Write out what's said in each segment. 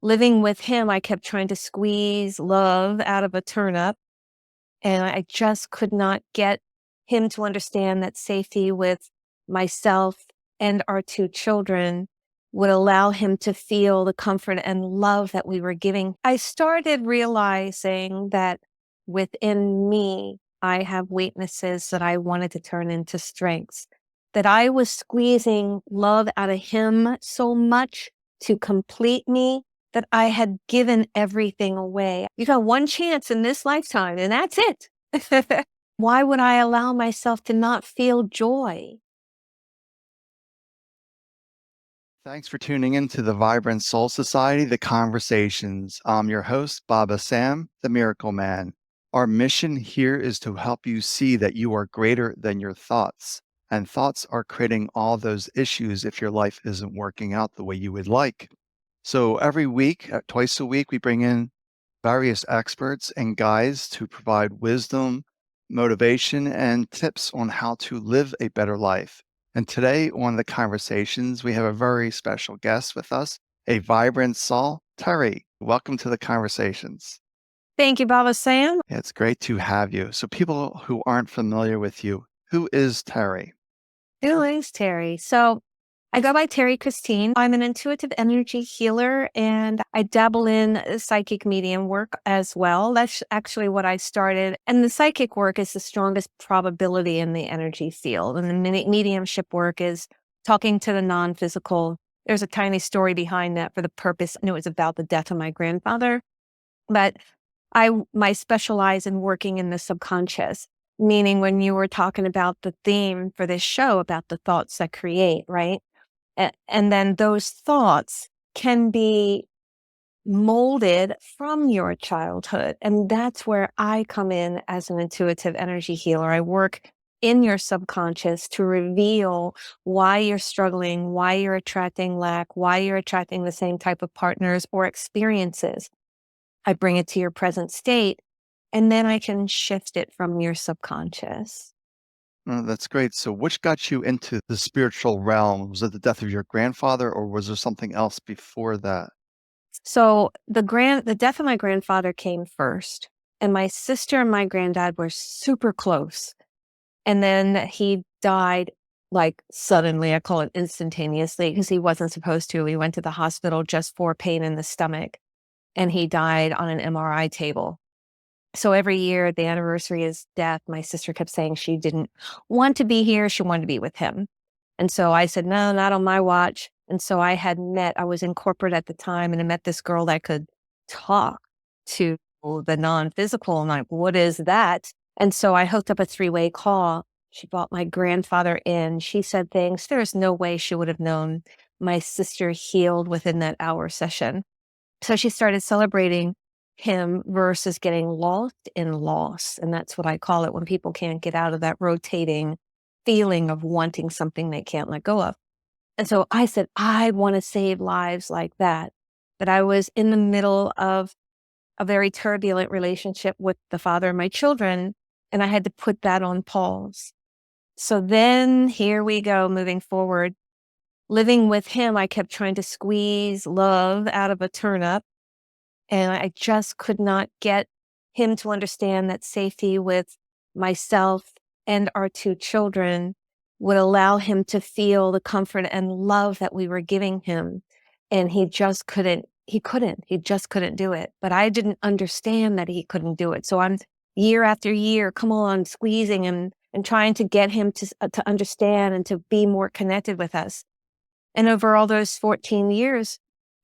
living with him, I kept trying to squeeze love out of a turnip, and I just could not get him to understand that safety with myself and our two children would allow him to feel the comfort and love that we were giving. I started realizing that within me, I have weaknesses that I wanted to turn into strengths, that I was squeezing love out of him so much to complete me that I had given everything away. You got one chance in this lifetime, and that's it. Why would I allow myself to not feel joy? Thanks for tuning in to the Vibrant Soul Society, The Conversations. I'm your host, Baba Sam, the Miracle Man. Our mission here is to help you see that you are greater than your thoughts, and thoughts are creating all those issues if your life isn't working out the way you would like. So every week, twice a week, we bring in various experts and guides to provide wisdom, motivation, and tips on how to live a better life. And today on the conversations, we have a very special guest with us, a vibrant soul, Terrie. Welcome to the conversations. Thank you, Baba Sam. It's great to have you. So, people who aren't familiar with you, who is Terrie? Who is Terrie? So I go by Terrie Christine. I'm an intuitive energy healer and I dabble in psychic medium work as well. That's actually what I started. And the psychic work is the strongest probability in the energy field. And the mediumship work is talking to the non-physical. There's a tiny story behind that for the purpose. And it was about the death of my grandfather. But I specialize in working in the subconscious, meaning when you were talking about the theme for this show about the thoughts that create, right? And then those thoughts can be molded from your childhood. And that's where I come in as an intuitive energy healer. I work in your subconscious to reveal why you're struggling, why you're attracting lack, why you're attracting the same type of partners or experiences. I bring it to your present state, and then I can shift it from your subconscious. Oh, that's great. So, which got you into the spiritual realm? Was it the death of your grandfather, or was there something else before that? So the death of my grandfather came first, and my sister and my granddad were super close. And then he died like suddenly. I call it instantaneously because he wasn't supposed to. We went to the hospital just for pain in the stomach, and he died on an MRI table. So every year, the anniversary of his death, my sister kept saying she didn't want to be here. She wanted to be with him. And so I said, no, not on my watch. And so I was in corporate at the time, and I met this girl that could talk to the non-physical. I'm like, what is that? And so I hooked up a three-way call. She brought my grandfather in. She said things. There's no way she would have known. My sister healed within that hour session. So she started celebrating him versus getting lost in loss. And that's what I call it when people can't get out of that rotating feeling of wanting something they can't let go of. And so I said, I want to save lives like that. But I was in the middle of a very turbulent relationship with the father of my children, and I had to put that on pause. So then here we go, moving forward. Living with him, I kept trying to squeeze love out of a turnip, and I just could not get him to understand that safety with myself and our two children would allow him to feel the comfort and love that we were giving him. And he just couldn't do it. But I didn't understand that he couldn't do it. So I'm year after year, come on, squeezing and trying to get him to understand and to be more connected with us. And over all those 14 years,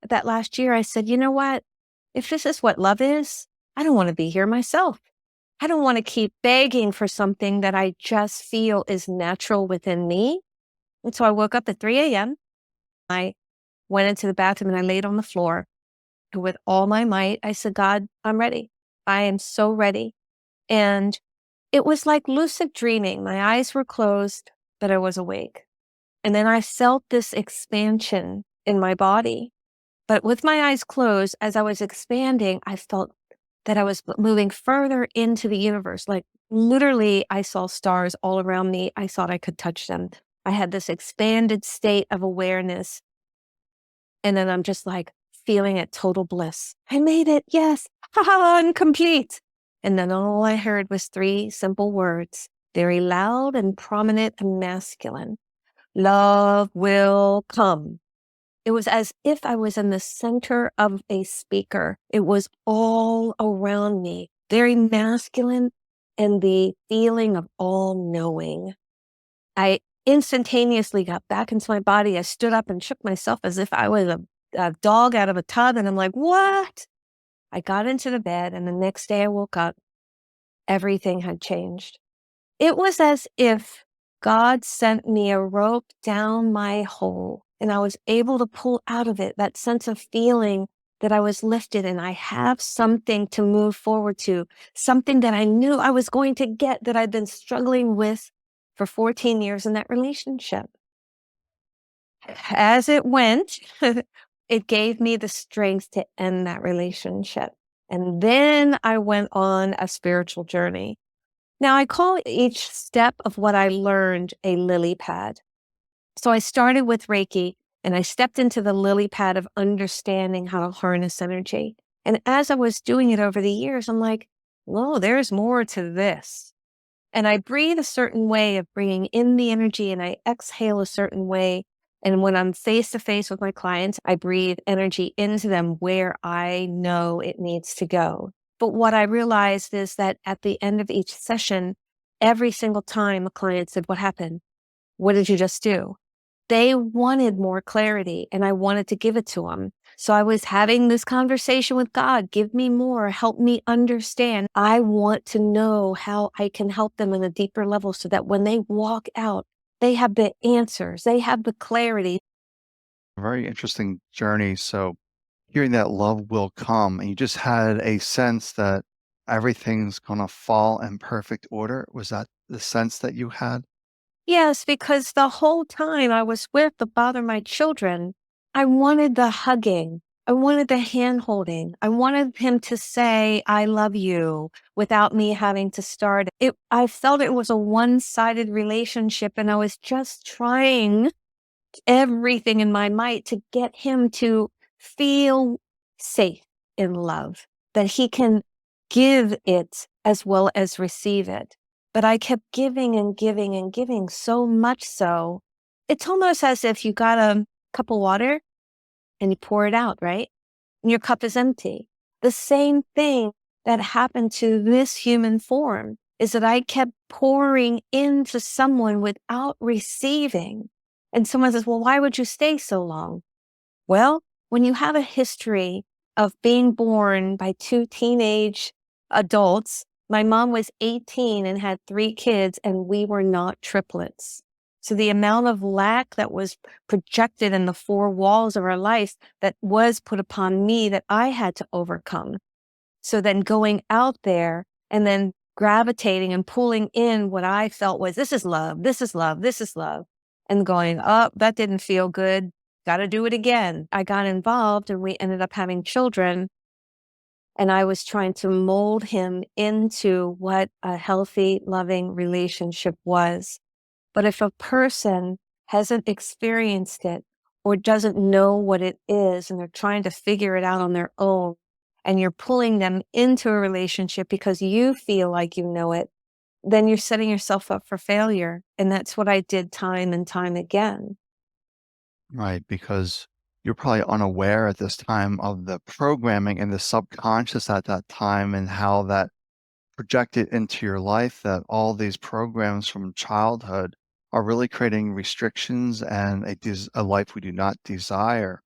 that last year, I said, you know what? If this is what love is, I don't want to be here myself. I don't want to keep begging for something that I just feel is natural within me. And so I woke up at 3 a.m. I went into the bathroom and I laid on the floor. And with all my might, I said, God, I'm ready. I am so ready. And it was like lucid dreaming. My eyes were closed, but I was awake. And then I felt this expansion in my body. But with my eyes closed, as I was expanding, I felt that I was moving further into the universe. Like literally, I saw stars all around me. I thought I could touch them. I had this expanded state of awareness. And then I'm just like feeling at total bliss. I made it. Yes. Ha ha, I'm complete. And then all I heard was three simple words, very loud and prominent and masculine. Love will come. It was as if I was in the center of a speaker. It was all around me, very masculine, and the feeling of all knowing. I instantaneously got back into my body. I stood up and shook myself as if I was a dog out of a tub. And I'm like, what? I got into the bed, and the next day I woke up. Everything had changed. It was as if God sent me a rope down my hole, and I was able to pull out of it that sense of feeling that I was lifted and I have something to move forward to, something that I knew I was going to get that I'd been struggling with for 14 years in that relationship. As it went, it gave me the strength to end that relationship. And then I went on a spiritual journey. Now, I call each step of what I learned a lily pad. So I started with Reiki, and I stepped into the lily pad of understanding how to harness energy. And as I was doing it over the years, I'm like, whoa, there's more to this. And I breathe a certain way of bringing in the energy, and I exhale a certain way. And when I'm face to face with my clients, I breathe energy into them where I know it needs to go. But what I realized is that at the end of each session, every single time a client said, what happened? What did you just do? They wanted more clarity, and I wanted to give it to them. So I was having this conversation with God, give me more, help me understand. I want to know how I can help them in a deeper level so that when they walk out, they have the answers, they have the clarity. Very interesting journey. So, hearing that love will come, and you just had a sense that everything's going to fall in perfect order. Was that the sense that you had? Yes, because the whole time I was with the father of my children, I wanted the hugging. I wanted the hand holding. I wanted him to say, I love you without me having to start it. I felt it was a one-sided relationship, and I was just trying everything in my might to get him to feel safe in love, that he can give it as well as receive it. But I kept giving and giving and giving so much so, it's almost as if you got a cup of water and you pour it out, right? And your cup is empty. The same thing that happened to this human form is that I kept pouring into someone without receiving. And someone says, well, why would you stay so long? Well, when you have a history of being born by two teenage adults, my mom was 18 and had three kids, and we were not triplets. So the amount of lack that was projected in the four walls of our life that was put upon me that I had to overcome. So then going out there and then gravitating and pulling in what I felt was, this is love, this is love, this is love. And going, oh, that didn't feel good. Got to do it again. I got involved and we ended up having children. And I was trying to mold him into what a healthy, loving relationship was. But if a person hasn't experienced it or doesn't know what it is and they're trying to figure it out on their own, and you're pulling them into a relationship because you feel like you know it, then you're setting yourself up for failure. And that's what I did time and time again. Right, because you're probably unaware at this time of the programming and the subconscious at that time and how that projected into your life, that all these programs from childhood are really creating restrictions and a life we do not desire.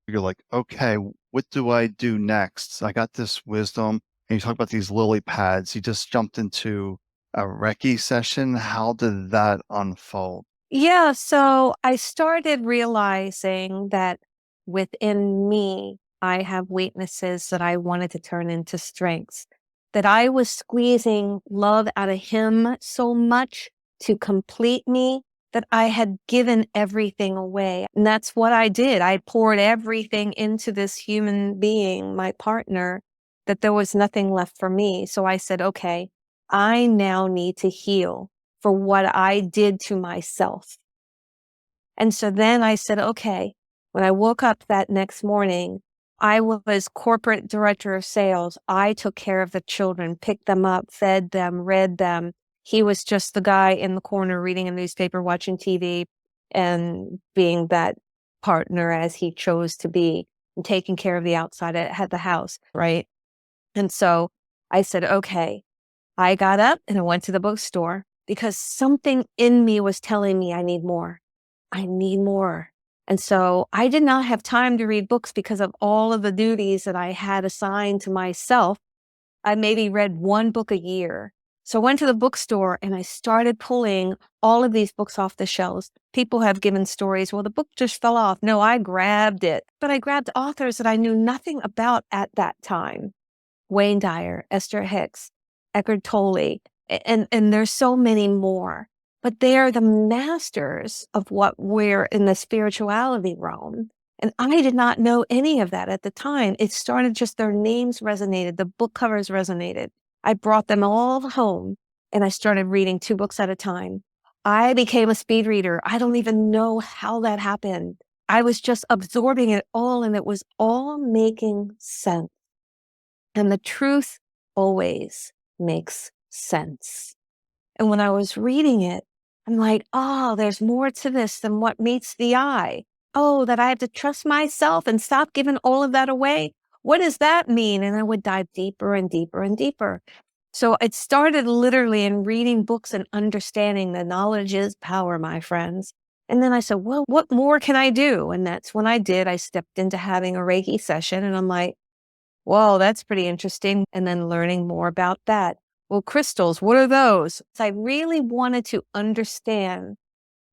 You're like, okay, what do I do next? I got this wisdom. And you talk about these lily pads. You just jumped into a Reiki session. How did that unfold? Yeah, so I started realizing that within me, I have weaknesses that I wanted to turn into strengths, that I was squeezing love out of him so much to complete me that I had given everything away. And that's what I did. I poured everything into this human being, my partner, that there was nothing left for me. So I said, okay, I now need to heal for what I did to myself. And so then I said, okay, when I woke up that next morning, I was corporate director of sales. I took care of the children, picked them up, fed them, read them. He was just the guy in the corner reading a newspaper, watching TV, and being that partner as he chose to be, and taking care of the outside at the house, right? And so I said, okay. I got up and I went to the bookstore because something in me was telling me I need more. I need more. And so I did not have time to read books because of all of the duties that I had assigned to myself. I maybe read one book a year. So I went to the bookstore and I started pulling all of these books off the shelves. People have given stories, well, the book just fell off. No, I grabbed it, but I grabbed authors that I knew nothing about at that time. Wayne Dyer, Esther Hicks, Eckhart Tolle, and there's so many more. But they are the masters of what we're in the spirituality realm. And I did not know any of that at the time. It started just their names resonated, the book covers resonated. I brought them all home and I started reading 2 books at a time. I became a speed reader. I don't even know how that happened. I was just absorbing it all and it was all making sense. And the truth always makes sense. And when I was reading it, I'm like, oh, there's more to this than what meets the eye. Oh, that I have to trust myself and stop giving all of that away. What does that mean? And I would dive deeper and deeper and deeper. So it started literally in reading books and understanding that knowledge is power, my friends. And then I said, well, what more can I do? And that's when I did. I stepped into having a Reiki session and I'm like, whoa, that's pretty interesting. And then learning more about that. Well, crystals, what are those? So I really wanted to understand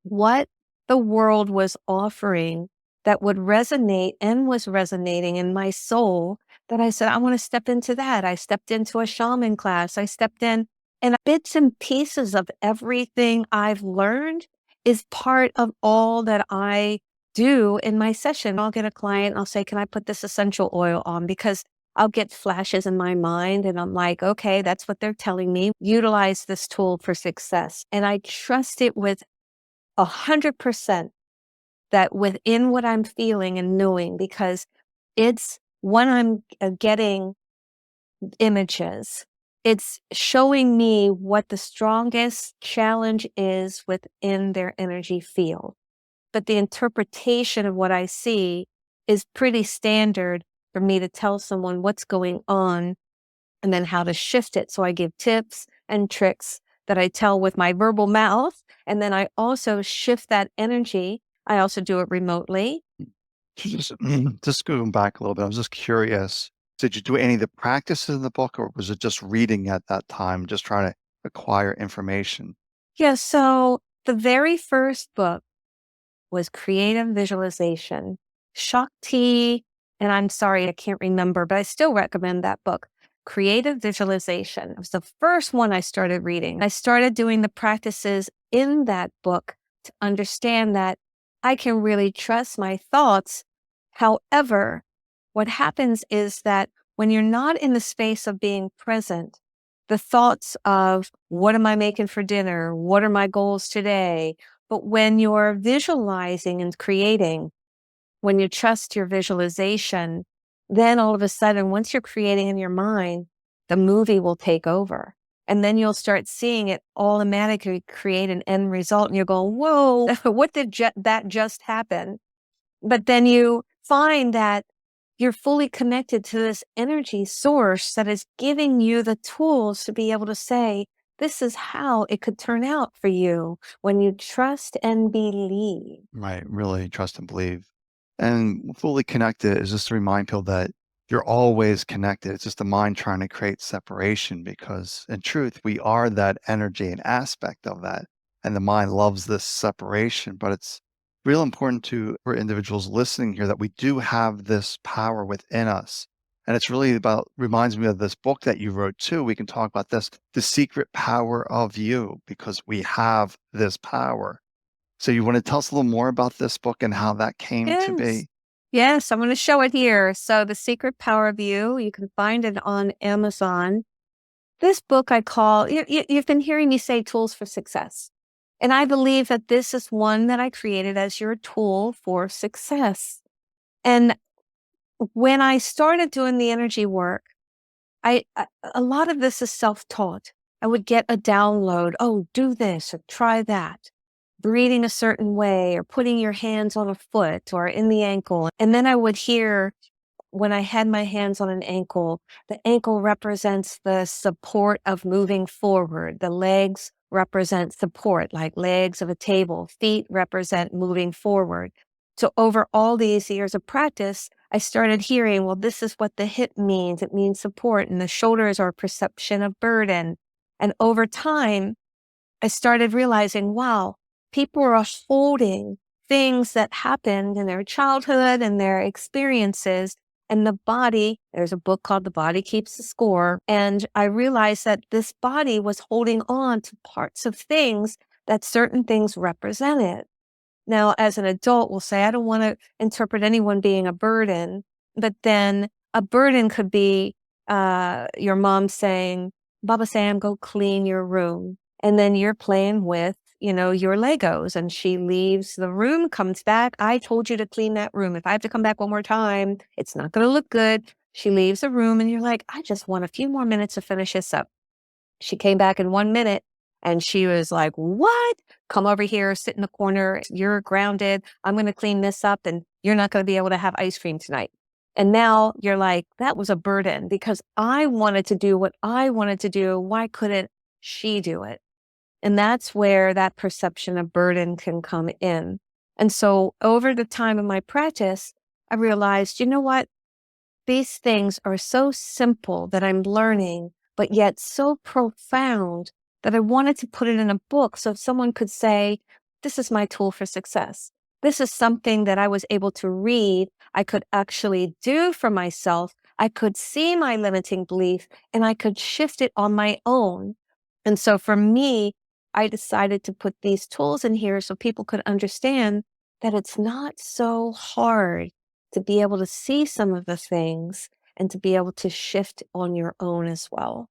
what the world was offering that would resonate and was resonating in my soul, that I said, I want to step into that. I stepped into a shaman class. I stepped in, and bits and pieces of everything I've learned is part of all that I do in my session. I'll get a client and I'll say, can I put this essential oil on? Because I'll get flashes in my mind and I'm like, okay, that's what they're telling me. Utilize this tool for success. And I trust it with 100% that within what I'm feeling and knowing, because it's when I'm getting images, it's showing me what the strongest challenge is within their energy field. But the interpretation of what I see is pretty standard for me to tell someone what's going on and then how to shift it. So I give tips and tricks that I tell with my verbal mouth. And then I also shift that energy. I also do it remotely. Just going back a little bit, I was just curious. Did you do any of the practices in the book, or was it just reading at that time, just trying to acquire information? Yeah. So the very first book was creative visualization. Shakti, and I'm sorry, I can't remember, but I still recommend that book. Creative visualization. It was the first one I started reading. I started doing the practices in that book to understand that I can really trust my thoughts. However, what happens is that when you're not in the space of being present, the thoughts of what am I making for dinner? What are my goals today? But when you're visualizing and creating, when you trust your visualization, then all of a sudden, once you're creating in your mind, the movie will take over. And then you'll start seeing it automatically create an end result. And you're going, whoa, what did that just happen? But then you find that you're fully connected to this energy source that is giving you the tools to be able to say, this is how it could turn out for you when you trust and believe. Right, really trust and believe. And fully connected is just to remind people that you're always connected. It's just the mind trying to create separation because, in truth, we are that energy and aspect of that. And the mind loves this separation, but it's real important for individuals listening here that we do have this power within us. And it's really about, reminds me of this book that you wrote too. We can talk about this, The Secret Power of You, because we have this power. So you want to tell us a little more about this book and how that came to Yes. be? Yes, I'm going to show it here. So, The Secret Power of You can find it on Amazon. This book I call, you've been hearing me say tools for success. And I believe that this is one that I created as your tool for success. And when I started doing the energy work, a lot of this is self-taught. I would get a download, "Oh, do this or try that." Breathing a certain way or putting your hands on a foot or in the ankle. And then I would hear when I had my hands on an ankle, the ankle represents the support of moving forward. The legs represent support, like legs of a table. Feet represent moving forward. So over all these years of practice, I started hearing, well, this is what the hip means. It means support, and the shoulders are perception of burden. And over time, I started realizing, wow, people are holding things that happened in their childhood and their experiences. And the body, there's a book called The Body Keeps the Score. And I realized that this body was holding on to parts of things that certain things represented. Now, as an adult, we'll say, I don't want to interpret anyone being a burden, but then a burden could be your mom saying, Baba Sam, go clean your room. And then you're playing with, your Legos, and she leaves the room, comes back. I told you to clean that room. If I have to come back one more time, it's not going to look good. She leaves the room and you're like, I just want a few more minutes to finish this up. She came back in 1 minute and she was like, what? Come over here, sit in the corner. You're grounded. I'm going to clean this up and you're not going to be able to have ice cream tonight. And now you're like, that was a burden because I wanted to do what I wanted to do. Why couldn't she do it? And that's where that perception of burden can come in. And so over the time of my practice, I realized, you know what? These things are so simple that I'm learning, but yet so profound that I wanted to put it in a book so someone could say, this is my tool for success. This is something that I was able to read. I could actually do for myself. I could see my limiting belief and I could shift it on my own. And so for me, I decided to put these tools in here so people could understand that it's not so hard to be able to see some of the things and to be able to shift on your own as well.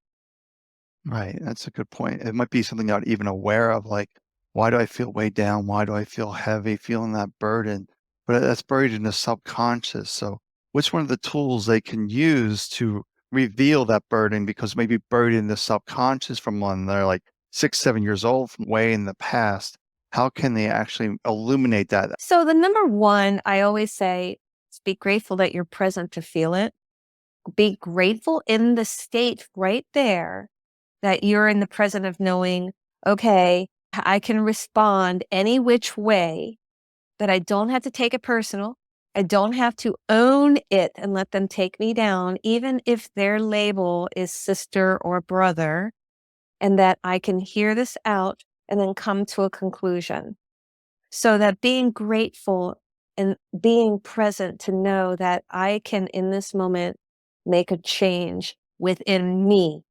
Right. That's a good point. It might be something not even aware of, like, why do I feel weighed down? Why do I feel heavy, feeling that burden? But that's buried in the subconscious. So, which one of the tools they can use to reveal that burden? Because maybe buried in the subconscious from when they're like 6, 7 years old, from way in the past. How can they actually illuminate that? So the number one, I always say, is be grateful that you're present to feel it. Be grateful in the state right there that you're in the present of knowing, okay, I can respond any which way, but I don't have to take it personal. I don't have to own it and let them take me down, even if their label is sister or brother, and that I can hear this out and then come to a conclusion. So that being grateful and being present to know that I can, in this moment, make a change within me.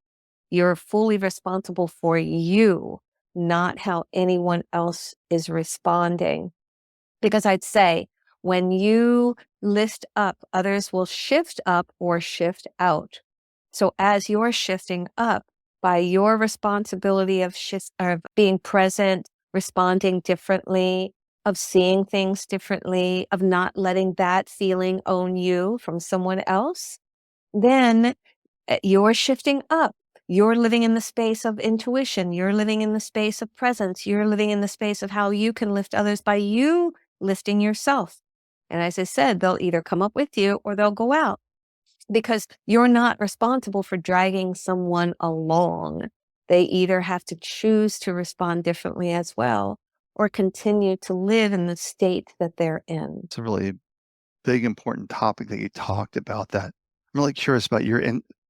You're fully responsible for you, not how anyone else is responding. Because I'd say when you lift up, others will shift up or shift out. So as you're shifting up by your responsibility of being present, responding differently, of seeing things differently, of not letting that feeling own you from someone else, then you're shifting up. You're living in the space of intuition. You're living in the space of presence. You're living in the space of how you can lift others by you lifting yourself. And as I said, they'll either come up with you or they'll go out because you're not responsible for dragging someone along. They either have to choose to respond differently as well or continue to live in the state that they're in. It's a really big, important topic that you talked about that. I'm really curious about your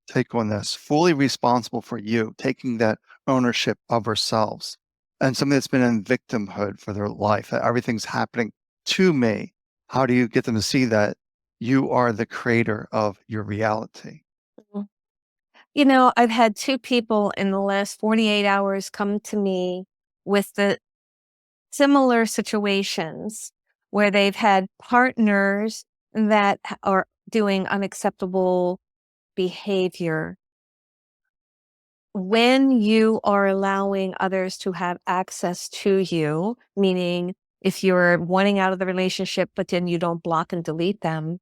take on this. Fully responsible for you, taking that ownership of ourselves and somebody that's been in victimhood for their life, that everything's happening to me. How do you get them to see that you are the creator of your reality? Mhm. I've had two people in the last 48 hours come to me with the similar situations where they've had partners that are doing unacceptable behavior. When you are allowing others to have access to you, meaning if you're wanting out of the relationship, but then you don't block and delete them,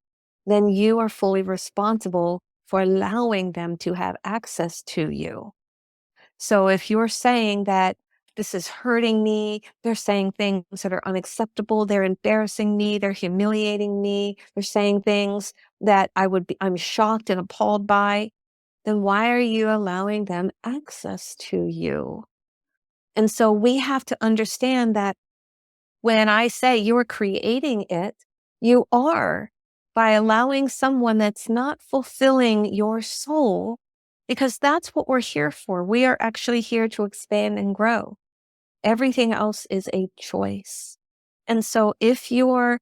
then you are fully responsible for allowing them to have access to you. So if you're saying that this is hurting me, they're saying things that are unacceptable, they're embarrassing me, they're humiliating me, they're saying things that I'm shocked and appalled by, then why are you allowing them access to you? And so we have to understand that when I say you're creating it, you are, by allowing someone that's not fulfilling your soul, because that's what we're here for. We are actually here to expand and grow. Everything else is a choice. And so if you're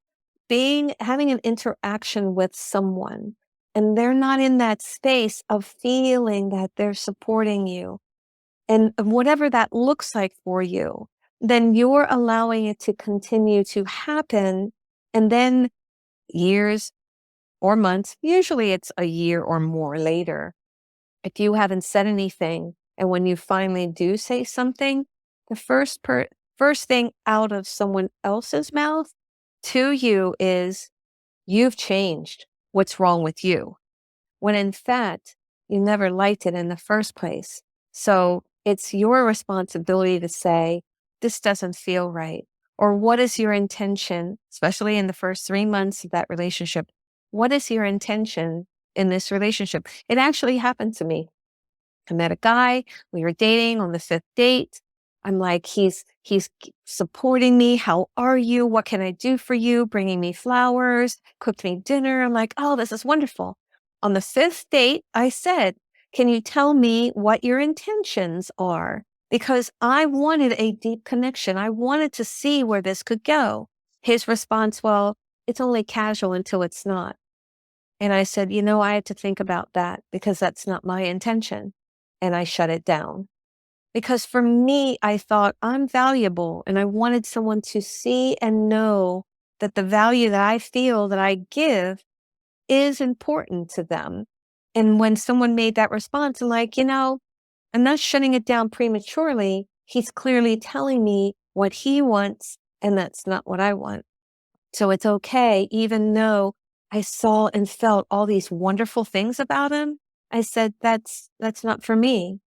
having an interaction with someone and they're not in that space of feeling that they're supporting you, and whatever that looks like for you, then you're allowing it to continue to happen. And then years or months, usually it's a year or more later, if you haven't said anything, and when you finally do say something, the first thing out of someone else's mouth to you is, "You've changed. What's wrong with you?" When in fact, you never liked it in the first place. So it's your responsibility to say, "This doesn't feel right." Or what is your intention, especially in the first 3 months of that relationship? What is your intention in this relationship? It actually happened to me. I met a guy, we were dating on the 5th date. I'm like, he's supporting me. "How are you? What can I do for you?" Bringing me flowers, cooked me dinner. I'm like, "Oh, this is wonderful." On the 5th date, I said, "Can you tell me what your intentions are?" Because I wanted a deep connection. I wanted to see where this could go. His response, "Well, it's only casual until it's not." And I said, I had to think about that because that's not my intention. And I shut it down. Because for me, I thought I'm valuable and I wanted someone to see and know that the value that I feel that I give is important to them. And when someone made that response, I'm like, I'm not shutting it down prematurely. He's clearly telling me what he wants, and that's not what I want. So it's okay, even though I saw and felt all these wonderful things about him. I said, that's not for me.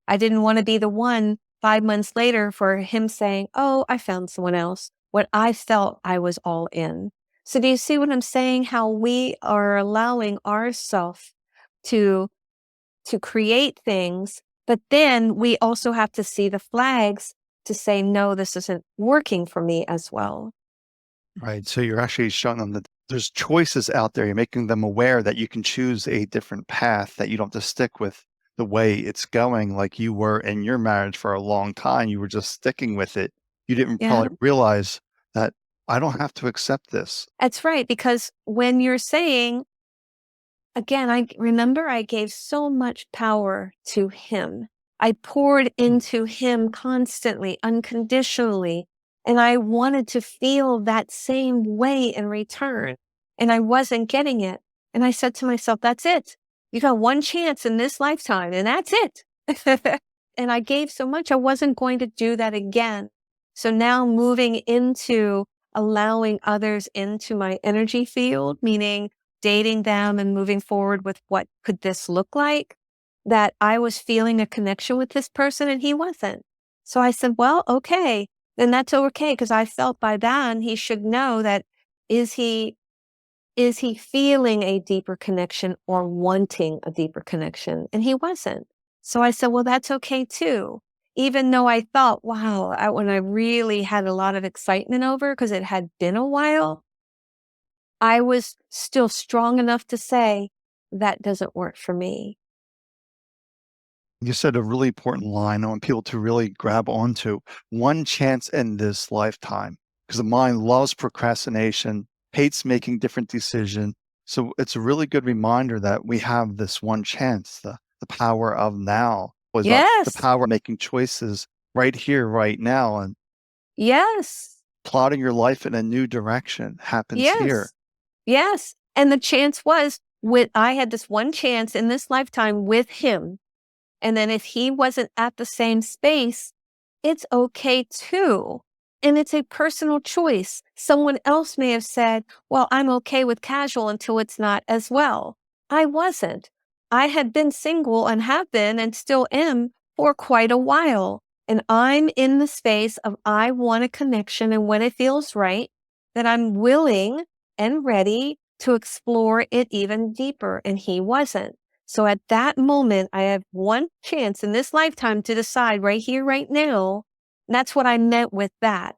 I didn't want to be the one 5 months later for him saying, "Oh, I found someone else." When I felt I was all in. So do you see what I'm saying? How we are allowing ourselves to create things, but then we also have to see the flags to say, "No, this isn't working for me as well." Right. So you're actually showing them that there's choices out there. You're making them aware that you can choose a different path, that you don't have to stick with the way it's going like you were in your marriage for a long time. You were just sticking with it. You didn't Yeah. probably realize that I don't have to accept this. That's right, because when you're saying, again, I remember I gave so much power to him. I poured Mm. into him constantly, unconditionally, and I wanted to feel that same way in return. And I wasn't getting it. And I said to myself, "That's it. You got one chance in this lifetime, and that's it." And I gave so much, I wasn't going to do that again. So now moving into allowing others into my energy field, meaning dating them and moving forward with what could this look like, that I was feeling a connection with this person and he wasn't. So I said, "Well, okay, then that's okay." Because I felt by then he should know that, is he feeling a deeper connection or wanting a deeper connection? And he wasn't. So I said, "Well, that's okay too." Even though I thought, wow, when I really had a lot of excitement over, because it had been a while, I was still strong enough to say, "That doesn't work for me." You said a really important line I want people to really grab onto. One chance in this lifetime, because the mind loves procrastination, hates making different decisions. So it's a really good reminder that we have this one chance, the power of now, was the Yes. power of making choices right here, right now, and Yes. plotting your life in a new direction happens here. Yes. Yes. And the chance was, I had this one chance in this lifetime with him. And then if he wasn't at the same space, it's okay too. And it's a personal choice. Someone else may have said, well, I'm okay with casual until it's not as well. I wasn't. I had been single and have been and still am for quite a while. And I'm in the space of I want a connection. And when it feels right, that I'm willing and ready to explore it even deeper. And he wasn't. So at that moment, I have one chance in this lifetime to decide right here, right now. That's what I meant with that.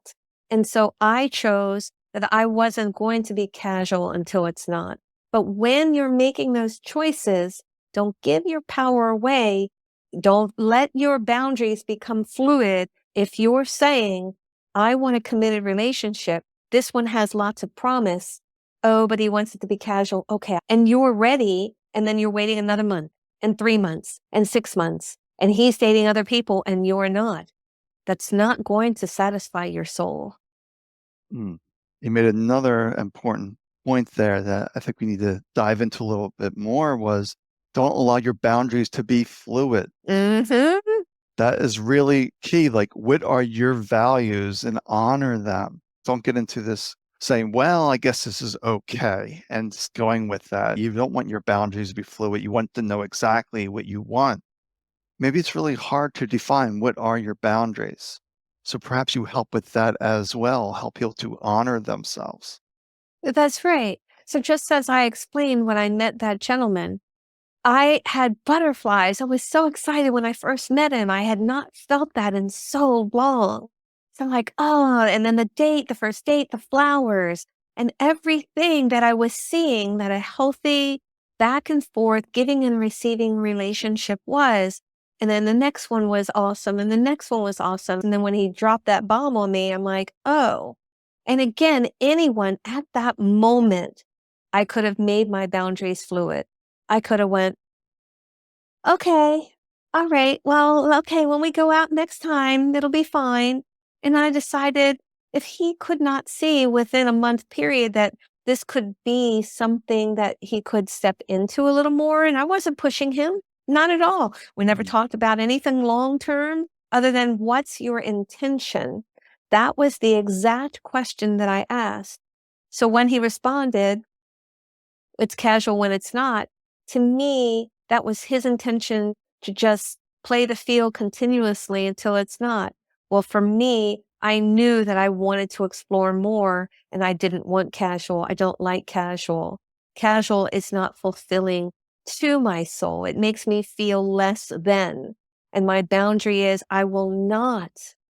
And so I chose that I wasn't going to be casual until it's not. But when you're making those choices, don't give your power away. Don't let your boundaries become fluid. If you're saying, I want a committed relationship, this one has lots of promise. Oh, but he wants it to be casual. Okay. And you're ready. And then you're waiting another month and 3 months and 6 months. And he's dating other people and you're not. That's not going to satisfy your soul. Mm. You made another important point there that I think we need to dive into a little bit more was don't allow your boundaries to be fluid. Mm-hmm. That is really key. Like, what are your values and honor them? Don't get into this saying, well, I guess this is okay, and just going with that. You don't want your boundaries to be fluid. You want to know exactly what you want. Maybe it's really hard to define what are your boundaries. So perhaps you help with that as well, help people to honor themselves. That's right. So just as I explained when I met that gentleman, I had butterflies. I was so excited when I first met him. I had not felt that in so long. So I'm like, oh, and then the date, the first date, the flowers, and everything that I was seeing that a healthy back and forth giving and receiving relationship was. And then the next one was awesome. And the next one was awesome. And then when he dropped that bomb on me, I'm like, oh. And again, anyone at that moment, I could have made my boundaries fluid. I could have went, okay, all right, well, okay, when we go out next time, it'll be fine. And I decided if he could not see within a month period that this could be something that he could step into a little more, and I wasn't pushing him, not at all. We never Mm. talked about anything long term other than what's your intention? That was the exact question that I asked. So when he responded, it's casual when it's not. To me, that was his intention to just play the field continuously until it's not. Well, for me, I knew that I wanted to explore more and I didn't want casual. I don't like casual. Casual is not fulfilling to my soul. It makes me feel less than. And my boundary is I will not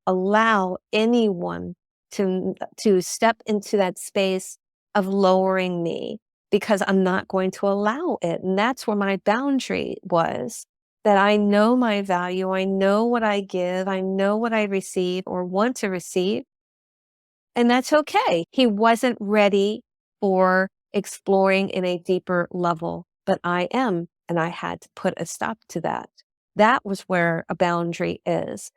allow anyone to step into that space of lowering me because I'm not going to allow it. And that's where my boundary was, that I know my value. I know what I give. I know what I receive or want to receive. And that's okay. He wasn't ready for exploring in a deeper level, but I am. And I had to put a stop to that. That was where a boundary is.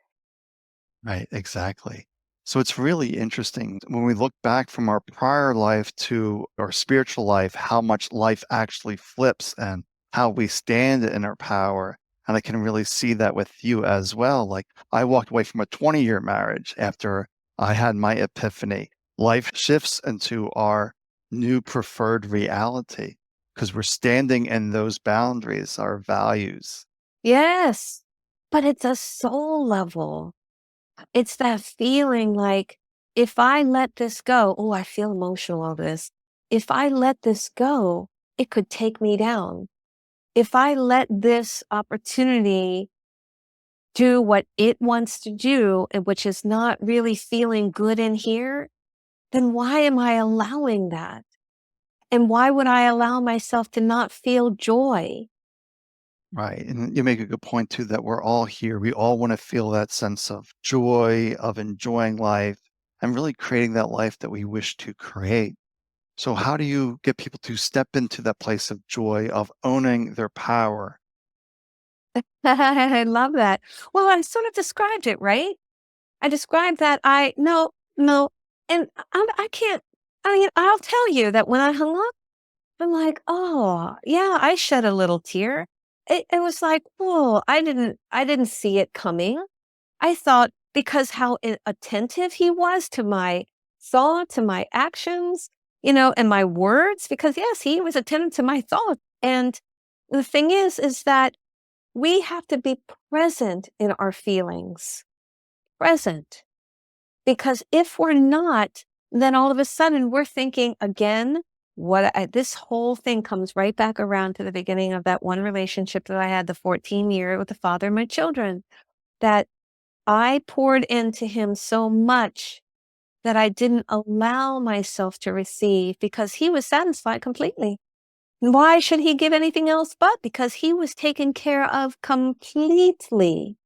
Right, exactly. So it's really interesting when we look back from our prior life to our spiritual life, how much life actually flips and how we stand in our power. And I can really see that with you as well. Like I walked away from a 20-year marriage after I had my epiphany. Life shifts into our new preferred reality because we're standing in those boundaries, our values. Yes, but it's a soul level. It's that feeling like, if I let this go, oh, I feel emotional over this. If I let this go, it could take me down. If I let this opportunity do what it wants to do, and which is not really feeling good in here, then why am I allowing that? And why would I allow myself to not feel joy? Right. And you make a good point too that we're all here. We all want to feel that sense of joy, of enjoying life, and really creating that life that we wish to create. So, how do you get people to step into that place of joy, of owning their power? I love that. Well, I sort of described it, right? I described that no, no, and I can't, I mean, I'll tell you that when I hung up, I'm like, oh, yeah, I shed a little tear. It was like, whoa, I didn't see it coming. I thought because how attentive he was to my thought, to my actions, and my words, because yes, he was attentive to my thoughts. And the thing is that we have to be present in our feelings, present. Because if we're not, then all of a sudden we're thinking again, this whole thing comes right back around to the beginning of that one relationship that I had, the 14-year with the father of my children, that I poured into him so much that I didn't allow myself to receive because he was satisfied completely. Why should he give anything else but? Because he was taken care of completely.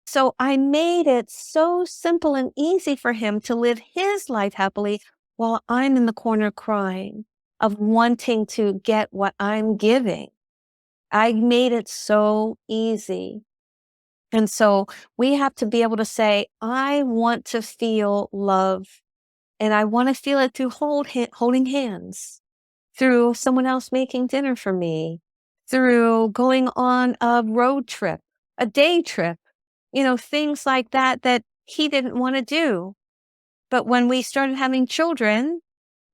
So I made it so simple and easy for him to live his life happily while I'm in the corner crying of wanting to get what I'm giving. I made it so easy. And so we have to be able to say, I want to feel love, and I want to feel it through holding hands, through someone else making dinner for me, through going on a road trip, a day trip, things like that that he didn't want to do. But when we started having children,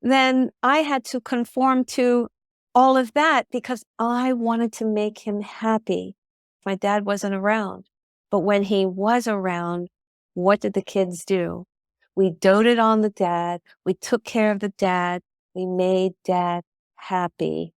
then I had to conform to all of that because I wanted to make him happy. My dad wasn't around. But when he was around, what did the kids do? We doted on the dad. We took care of the dad. We made dad happy.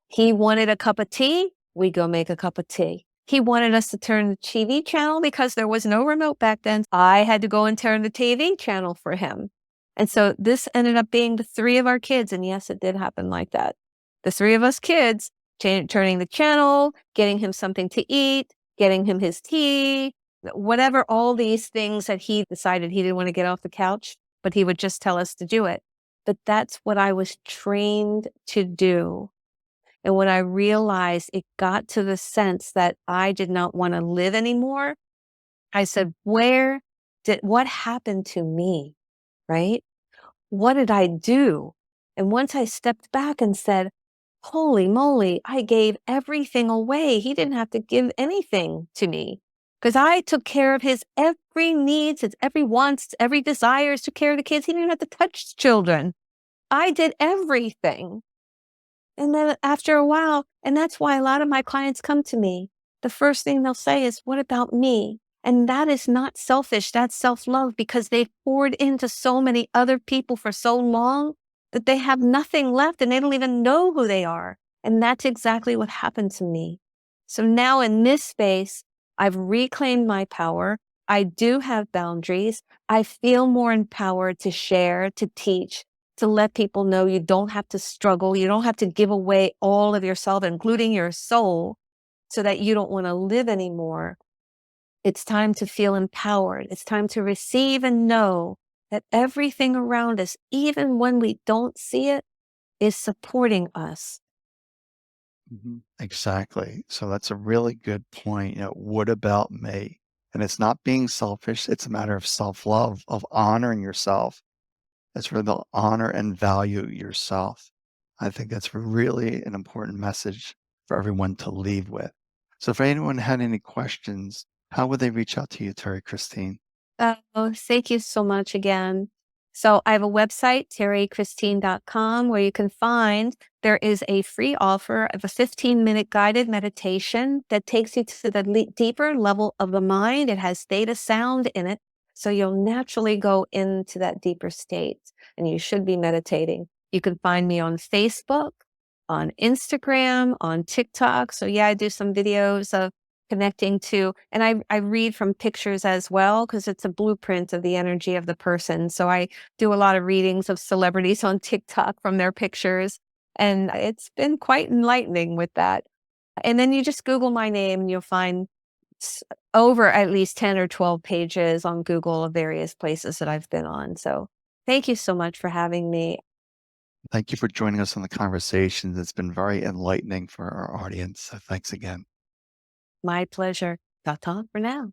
He wanted a cup of tea. We go make a cup of tea. He wanted us to turn the TV channel because there was no remote back then. I had to go and turn the TV channel for him. And so this ended up being the three of our kids. And yes, it did happen like that. The three of us kids turning the channel, getting him something to eat, getting him his tea, whatever, all these things that he decided he didn't want to get off the couch, but he would just tell us to do it. But that's what I was trained to do. And when I realized it got to the sense that I did not want to live anymore, I said, what happened to me? Right? What did I do? And once I stepped back and said, holy moly, I gave everything away. He didn't have to give anything to me because I took care of his every needs, his every wants, every desires, took care of the kids. He didn't have to touch children. I did everything. And then after a while, and that's why a lot of my clients come to me, the first thing they'll say is, what about me? And that is not selfish. That's self-love because they've poured into so many other people for so long that they have nothing left and they don't even know who they are. And that's exactly what happened to me. So now in this space, I've reclaimed my power. I do have boundaries. I feel more empowered to share, to teach, to let people know you don't have to struggle. You don't have to give away all of yourself, including your soul, so that you don't want to live anymore. It's time to feel empowered. It's time to receive and know that everything around us, even when we don't see it, is supporting us. Exactly. So that's a really good point. What about me? And it's not being selfish. It's a matter of self-love, of honoring yourself. It's for the honor and value yourself. I think that's really an important message for everyone to leave with. So if anyone had any questions, how would they reach out to you, Terrie Christine? Oh, thank you so much again. So I have a website, terriechristine.com, where you can find there is a free offer of a 15-minute guided meditation that takes you to the deeper level of the mind. It has theta sound in it. So you'll naturally go into that deeper state and you should be meditating. You can find me on Facebook, on Instagram, on TikTok. So yeah, I do some videos of connecting to, and I read from pictures as well, because it's a blueprint of the energy of the person. So I do a lot of readings of celebrities on TikTok from their pictures. And it's been quite enlightening with that. And then you just Google my name and you'll find over at least 10 or 12 pages on Google of various places that I've been on. So thank you so much for having me. Thank you for joining us on the conversations. It's been very enlightening for our audience. So thanks again. My pleasure. Ta-ta for now.